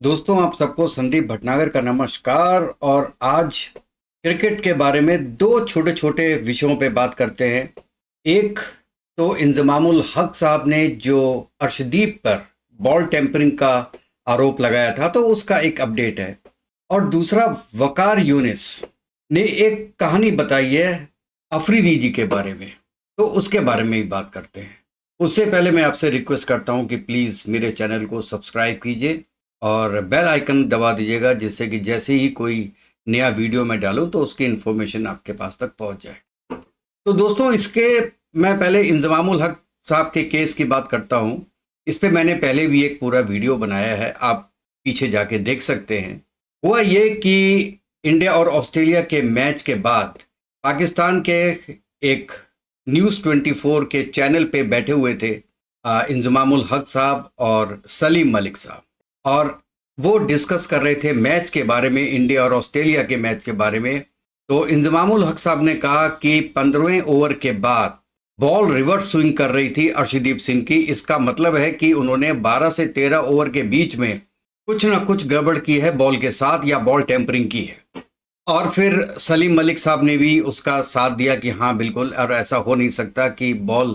दोस्तों, आप सबको संदीप भटनागर का नमस्कार। और आज क्रिकेट के बारे में दो छोटे छोटे विषयों पे बात करते हैं। एक तो इंजमामुल हक साहब ने जो अर्शदीप पर बॉल टेम्परिंग का आरोप लगाया था, तो उसका एक अपडेट है। और दूसरा, वकार यूनिस ने एक कहानी बताई है अफरीदी जी के बारे में, तो उसके बारे में ही बात करते हैं। उससे पहले मैं आपसे रिक्वेस्ट करता हूं कि प्लीज़ मेरे चैनल को सब्सक्राइब कीजिए और बेल आइकन दबा दीजिएगा, जिससे कि जैसे ही कोई नया वीडियो मैं डालूं तो उसकी इन्फॉर्मेशन आपके पास तक पहुंच जाए। तो दोस्तों, इसके मैं पहले इंजमामुल हक साहब के केस की बात करता हूं। इस पे मैंने पहले भी एक पूरा वीडियो बनाया है, आप पीछे जाके देख सकते हैं। हुआ ये कि इंडिया और ऑस्ट्रेलिया के मैच के बाद पाकिस्तान के एक न्यूज़ 24 के चैनल पे बैठे हुए थे इंजमामुल हक साहब और सलीम मलिक साहब, और वो डिस्कस कर रहे थे मैच के बारे में, इंडिया और ऑस्ट्रेलिया के मैच के बारे में। तो इंजमामुल हक साहब ने कहा कि 15वें ओवर के बाद बॉल रिवर्स स्विंग कर रही थी अर्शदीप सिंह की। इसका मतलब है कि उन्होंने 12 से 13 ओवर के बीच में कुछ ना कुछ गड़बड़ की है बॉल के साथ, या बॉल टेम्परिंग की है। और फिर सलीम मलिक साहब ने भी उसका साथ दिया कि हाँ बिल्कुल, और ऐसा हो नहीं सकता कि बॉल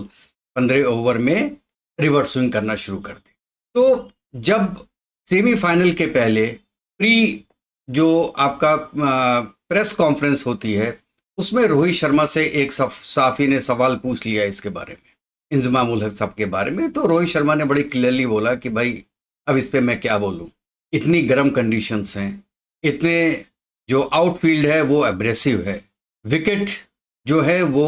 15 ओवर में रिवर्स स्विंग करना शुरू कर दे। तो जब सेमीफाइनल के पहले प्री जो आपका प्रेस कॉन्फ्रेंस होती है, उसमें रोहित शर्मा से एक साफी ने सवाल पूछ लिया इसके बारे में, इंजमामुल हक साहब के बारे में। तो रोहित शर्मा ने बड़ी क्लियरली बोला कि भाई अब इस पे मैं क्या बोलूं, इतनी गर्म कंडीशंस हैं, इतने जो आउटफील्ड है वो एब्रेसिव है, विकेट जो है वो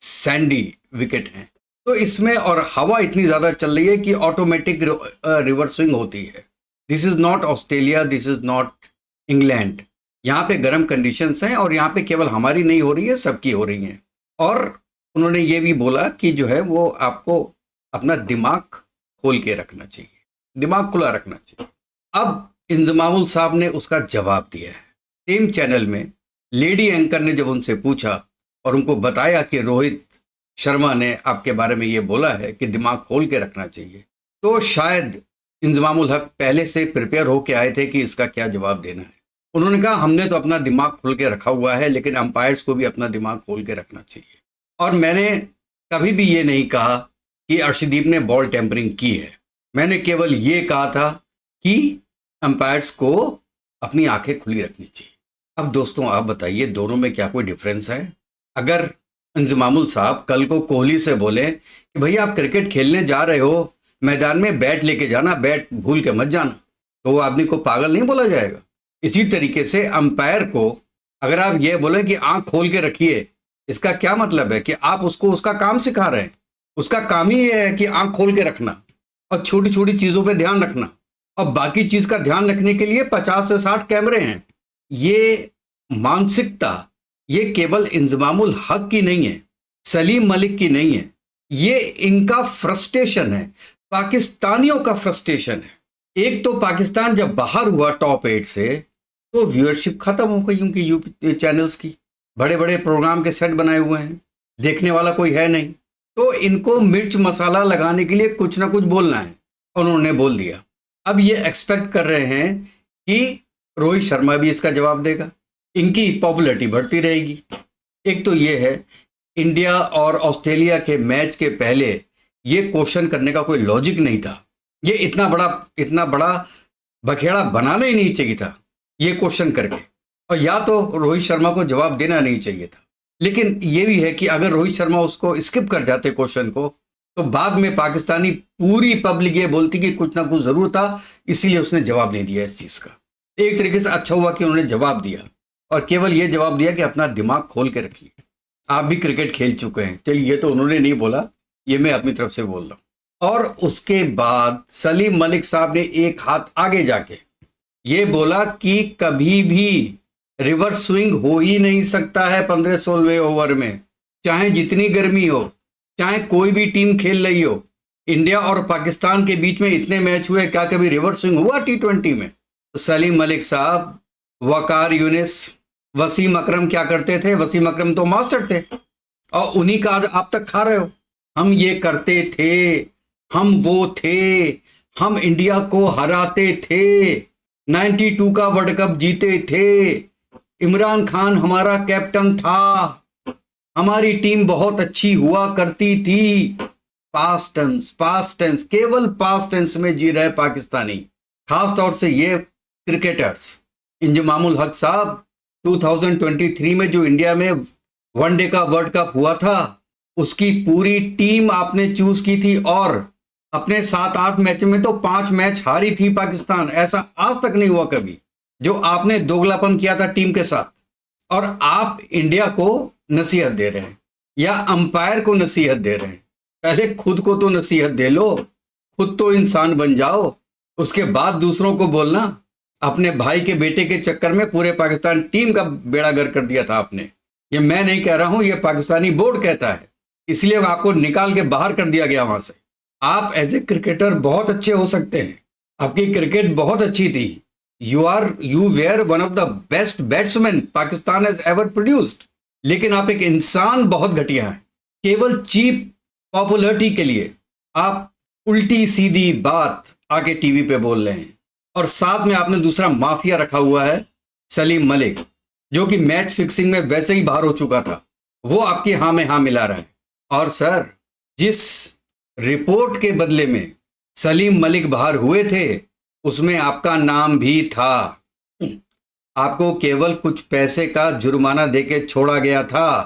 सैंडी विकेट हैं, तो इसमें और हवा इतनी ज़्यादा चल रही है कि ऑटोमेटिक रिवर्स स्विंग होती है। This is not Australia, this is not England. यहाँ पे गर्म कंडीशंस हैं और यहाँ पे केवल हमारी नहीं हो रही है, सबकी हो रही हैं। और उन्होंने ये भी बोला कि जो है वो आपको अपना दिमाग खोल के रखना चाहिए, दिमाग खुला रखना चाहिए। अब इंजमामुल साहब ने उसका जवाब दिया है सेम चैनल में। लेडी एंकर ने जब उनसे पूछा और उनको बताया कि रोहित शर्मा ने आपके बारे में ये बोला है कि दिमाग खोल के रखना चाहिए, तो शायद इंजमामुल हक पहले से प्रिपेयर होके आए थे कि इसका क्या जवाब देना है। उन्होंने कहा हमने तो अपना दिमाग खोल के रखा हुआ है, लेकिन अंपायर्स को भी अपना दिमाग खोल के रखना चाहिए। और मैंने कभी भी ये नहीं कहा कि अर्शदीप ने बॉल टेम्परिंग की है, मैंने केवल ये कहा था कि अंपायर्स को अपनी आंखें खुली रखनी चाहिए। अब दोस्तों, आप बताइए दोनों में क्या कोई डिफरेंस है? अगर इंजमामुल साहब कल को कोहली से बोले कि भैया आप क्रिकेट खेलने जा रहे हो, मैदान में बैट लेके जाना, बैट भूल के मत जाना, तो वो आदमी को पागल नहीं बोला जाएगा? इसी तरीके से अंपायर को अगर आप ये बोले कि आंख खोल के रखिए, इसका क्या मतलब है कि आप उसको उसका काम सिखा रहे हैं। उसका काम ही ये है कि आंख खोल के रखना और छोटी छोटी चीज़ों पे ध्यान रखना, और बाकी चीज़ का ध्यान रखने के लिए 50 से 60 कैमरे हैं। ये मानसिकता ये केवल इंजमामुल हक की नहीं है, सलीम मलिक की नहीं है, ये इनका फ्रस्ट्रेशन है, पाकिस्तानियों का फ्रस्ट्रेशन है। एक तो पाकिस्तान जब बाहर हुआ टॉप 8 से, तो व्यूअरशिप खत्म हो गई उनकी यूट्यूब चैनल्स की। बड़े बड़े प्रोग्राम के सेट बनाए हुए हैं, देखने वाला कोई है नहीं, तो इनको मिर्च मसाला लगाने के लिए कुछ ना कुछ बोलना है, उन्होंने बोल दिया। अब ये एक्सपेक्ट कर रहे हैं कि रोहित शर्मा भी इसका जवाब देगा, इनकी पॉपुलैरिटी बढ़ती रहेगी। एक तो ये है, इंडिया और ऑस्ट्रेलिया के मैच के पहले ये क्वेश्चन करने का कोई लॉजिक नहीं था। ये इतना बड़ा बखेड़ा बनाना ही नहीं चाहिए था ये क्वेश्चन करके, और या तो रोहित शर्मा को जवाब देना नहीं चाहिए था। लेकिन ये भी है कि अगर रोहित शर्मा उसको स्किप कर जाते क्वेश्चन को, तो बाद में पाकिस्तानी पूरी पब्लिक ये बोलती कि कुछ ना कुछ ज़रूर था, इसीलिए उसने जवाब नहीं दिया इस चीज़ का। एक तरीके से अच्छा हुआ कि उन्होंने जवाब दिया, और केवल ये जवाब दिया कि अपना दिमाग खोल के रखिए, आप भी क्रिकेट खेल चुके हैं। चलिए, ये तो उन्होंने नहीं बोला, ये मैं अपनी तरफ से बोल रहा हूँ। और उसके बाद सलीम मलिक साहब ने एक हाथ आगे जाके ये बोला कि कभी भी रिवर्स स्विंग हो ही नहीं सकता है 15-16वें ओवर में, चाहे जितनी गर्मी हो, चाहे कोई भी टीम खेल रही हो। इंडिया और पाकिस्तान के बीच में इतने मैच हुए, क्या कभी रिवर्स स्विंग हुआ T20 में? तो सलीम मलिक साहब, वकार यूनिस, वसीम अकरम क्या करते थे? वसीम अकरम तो मास्टर थे, और उन्हीं का आज आप तक खा रहे हो। हम ये करते थे, हम वो थे, हम इंडिया को हराते थे। 92 का वर्ल्ड कप जीते थे। इमरान खान हमारा कैप्टन था। हमारी टीम बहुत अच्छी हुआ करती थी। पास्ट टेंस, केवल पास्ट टेंस में जी रहे पाकिस्तानी, खास तौर से ये क्रिकेटर्स। इंजमामुल हक साहब, 2023 में जो इंडिया में वनडे का वर्ल्ड कप हुआ था, उसकी पूरी टीम आपने चूज की थी और अपने 7-8 मैच में तो 5 मैच हारी थी पाकिस्तान। ऐसा आज तक नहीं हुआ कभी जो आपने दोगलापन किया था टीम के साथ। और आप इंडिया को नसीहत दे रहे हैं या अंपायर को नसीहत दे रहे हैं। पहले खुद को तो नसीहत दे लो, खुद तो इंसान बन जाओ, उसके बाद दूसरों को बोलना। अपने भाई के बेटे के चक्कर में पूरे पाकिस्तान टीम का बेड़ा गर्क कर दिया था आपने। ये मैं नहीं कह रहा हूं, ये पाकिस्तानी बोर्ड कहता है, इसलिए आपको निकाल के बाहर कर दिया गया वहां से। आप एज ए क्रिकेटर बहुत अच्छे हो सकते हैं, आपकी क्रिकेट बहुत अच्छी थी। You were one of the best batsman Pakistan has ever produced, लेकिन आप एक इंसान बहुत घटिया हैं। केवल चीप पॉपुलरिटी के लिए आप उल्टी सीधी बात आके टीवी पे बोल रहे हैं। और साथ में आपने दूसरा माफिया रखा हुआ है, सलीम मलिक, जो कि मैच फिक्सिंग में वैसे ही बाहर हो चुका था, वो आपकी हाँ में हाँ मिला रहा है। और सर, जिस रिपोर्ट के बदले में सलीम मलिक बाहर हुए थे, उसमें आपका नाम भी था। आपको केवल कुछ पैसे का जुर्माना देके छोड़ा गया था।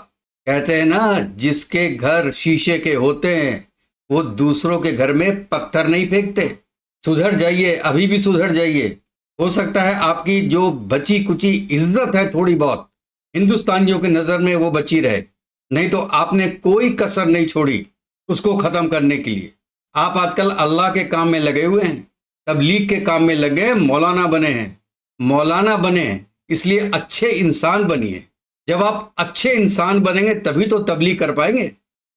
कहते हैं ना, जिसके घर शीशे के होते हैं वो दूसरों के घर में पत्थर नहीं फेंकते। सुधर जाइए, अभी भी सुधर जाइए। हो सकता है आपकी जो बची कुची इज्जत है थोड़ी बहुत हिंदुस्तानियों की नज़र में वो बची रहे, नहीं तो आपने कोई कसर नहीं छोड़ी उसको ख़त्म करने के लिए। आप आजकल अल्लाह के काम में लगे हुए हैं, तबलीग के काम में लगे हैं, मौलाना बने हैं। मौलाना बने हैं इसलिए अच्छे इंसान बनिए। जब आप अच्छे इंसान बनेंगे तभी तो तबलीग कर पाएंगे,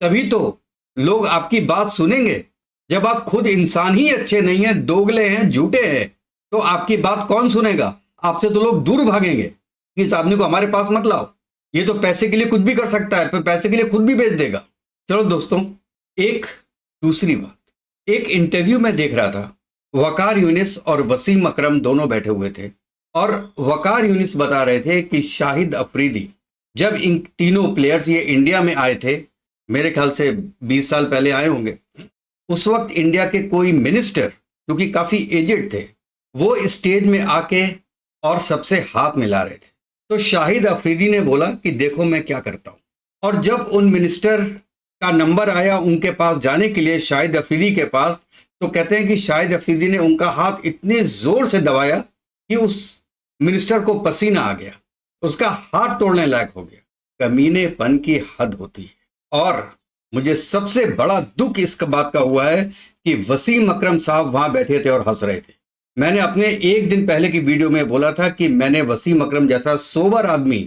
तभी तो लोग आपकी बात सुनेंगे। जब आप खुद इंसान ही अच्छे नहीं हैं, दोगले हैं, झूठे हैं, तो आपकी बात कौन सुनेगा? आपसे तो लोग दूर भागेंगे। इस आदमी को हमारे पास मत लाओ, ये तो पैसे के लिए कुछ भी कर सकता है, पैसे के लिए खुद भी बेच देगा। चलो दोस्तों, एक दूसरी बात, एक इंटरव्यू में देख रहा था, वकार यूनिस और वसीम अकरम दोनों बैठे हुए थे और वकार यूनिस बता रहे थे कि शाहिद अफरीदी, जब इन तीनों प्लेयर्स ये इंडिया में आए थे, मेरे ख्याल से 20 साल पहले आए होंगे, उस वक्त इंडिया के कोई मिनिस्टर, क्योंकि काफ़ी एजेड थे, वो स्टेज में आके और सबसे हाथ मिला रहे थे। तो शाहिद अफरीदी ने बोला कि देखो मैं क्या करता हूँ। और जब उन मिनिस्टर का नंबर आया उनके पास जाने के लिए, शाहिद अफरीदी के पास, तो कहते हैं कि शाहिद अफरीदी ने उनका हाथ इतने ज़ोर से दबाया कि उस मिनिस्टर को पसीना आ गया, उसका हाथ तोड़ने लायक हो गया। कमीनेपन की हद होती है। और मुझे सबसे बड़ा दुख इस बात का हुआ है कि वसीम अकरम साहब वहां बैठे थे और हंस रहे थे। मैंने अपने एक दिन पहले की वीडियो में बोला था कि मैंने वसीम अकरम जैसा सोबर आदमी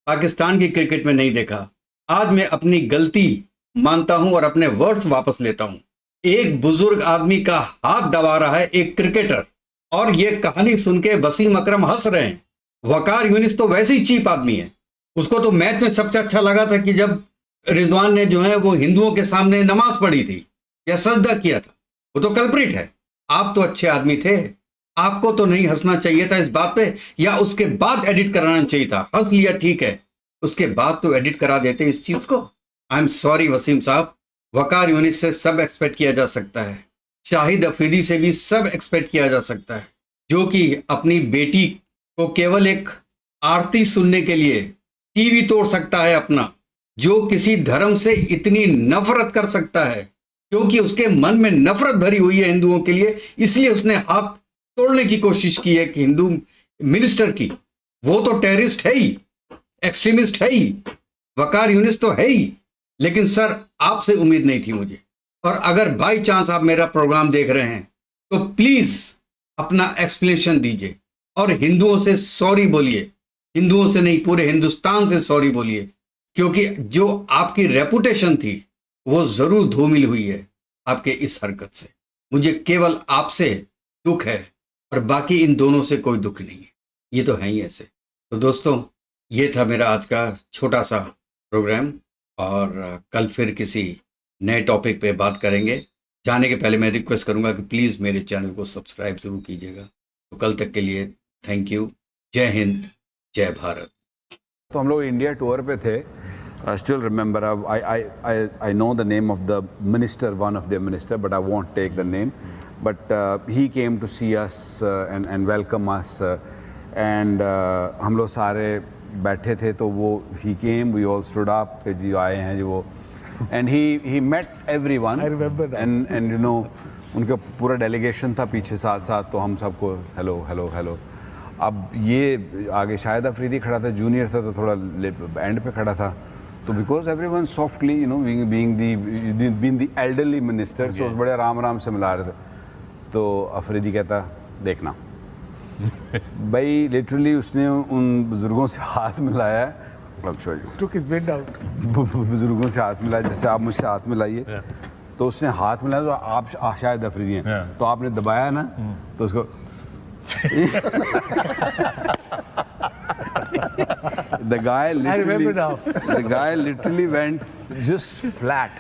पाकिस्तान की क्रिकेट में नहीं देखा। आज मैं अपनी गलती मानता हूं और अपने वर्ड्स वापस लेता हूं। एक बुजुर्ग आदमी का हाथ दबा रहा है एक क्रिकेटर, और ये कहानी सुन के वसीम अकरम हंस रहे हैं। वकार यूनिस तो वैसे ही चीप आदमी है, उसको तो मैच में सबसे अच्छा लगा था कि जब रिजवान ने जो है वो हिंदुओं के सामने नमाज पढ़ी थी या सजदा किया था, वो तो कल्प्रिट है। आप तो अच्छे आदमी थे, आपको तो नहीं हंसना चाहिए था इस बात पे, या उसके बाद एडिट कराना चाहिए था। हंस लिया ठीक है, उसके बाद तो एडिट करा देते इस चीज को। आई एम सॉरी वसीम साहब, वकार यूनिस से सब एक्सपेक्ट किया जा सकता है, शाहिद अफरीदी से भी सब एक्सपेक्ट किया जा सकता है, जो कि अपनी बेटी को केवल एक आरती सुनने के लिए टीवी तोड़ सकता है अपना, जो किसी धर्म से इतनी नफरत कर सकता है क्योंकि उसके मन में नफरत भरी हुई है हिंदुओं के लिए, इसलिए उसने हाथ तोड़ने की कोशिश की है कि हिंदू मिनिस्टर की। वो तो टेररिस्ट है ही, एक्सट्रीमिस्ट है ही, वकार यूनिस तो है ही। लेकिन सर, आपसे उम्मीद नहीं थी मुझे। और अगर बाई चांस आप मेरा प्रोग्राम देख रहे हैं तो प्लीज अपना एक्सप्लेनेशन दीजिए और हिंदुओं से सॉरी बोलिए। हिंदुओं से नहीं, पूरे हिंदुस्तान से सॉरी बोलिए, क्योंकि जो आपकी रेपुटेशन थी वो जरूर धूमिल हुई है आपके इस हरकत से। मुझे केवल आपसे दुख है और बाकी इन दोनों से कोई दुख नहीं है, ये तो है ही ऐसे। तो दोस्तों, ये था मेरा आज का छोटा सा प्रोग्राम, और कल फिर किसी नए टॉपिक पे बात करेंगे। जाने के पहले मैं रिक्वेस्ट करूंगा कि प्लीज़ मेरे चैनल को सब्सक्राइब ज़रूर कीजिएगा। तो कल तक के लिए थैंक यू। जय हिंद, जय भारत। तो हम लोग इंडिया टूर पे थे। I still remember. I know the name of the minister, one of their minister, but I won't take the name. But he came to see us and welcome us. And हम लोग सारे बैठे थे तो वो he came. We all stood up. कि जी आए हैं जो वो. And he met everyone. I remember that. And you know उनका पूरा delegation था पीछे साथ तो हम सबको hello. अब ये आगे शाहिद अफरीदी खड़ा था, जूनियर था तो थोड़ा एंड पे खड़ा था, तो because everyone softly you know being the elderly minister, so बड़े आराम से मिला रहे थे। तो अफरीदी कहता देखना भाई लिटरली उसने उन बुजुर्गों से हाथ मिलाया, बुजुर्गों से हाथ मिलाया जैसे आप मुझसे हाथ मिलाइए, तो उसने हाथ मिलाया तो आप शायद अफरीदी हैं, तो आपने दबाया ना तो उसको the guy literally went just flat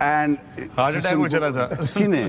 and heart attack हो चला था पसीने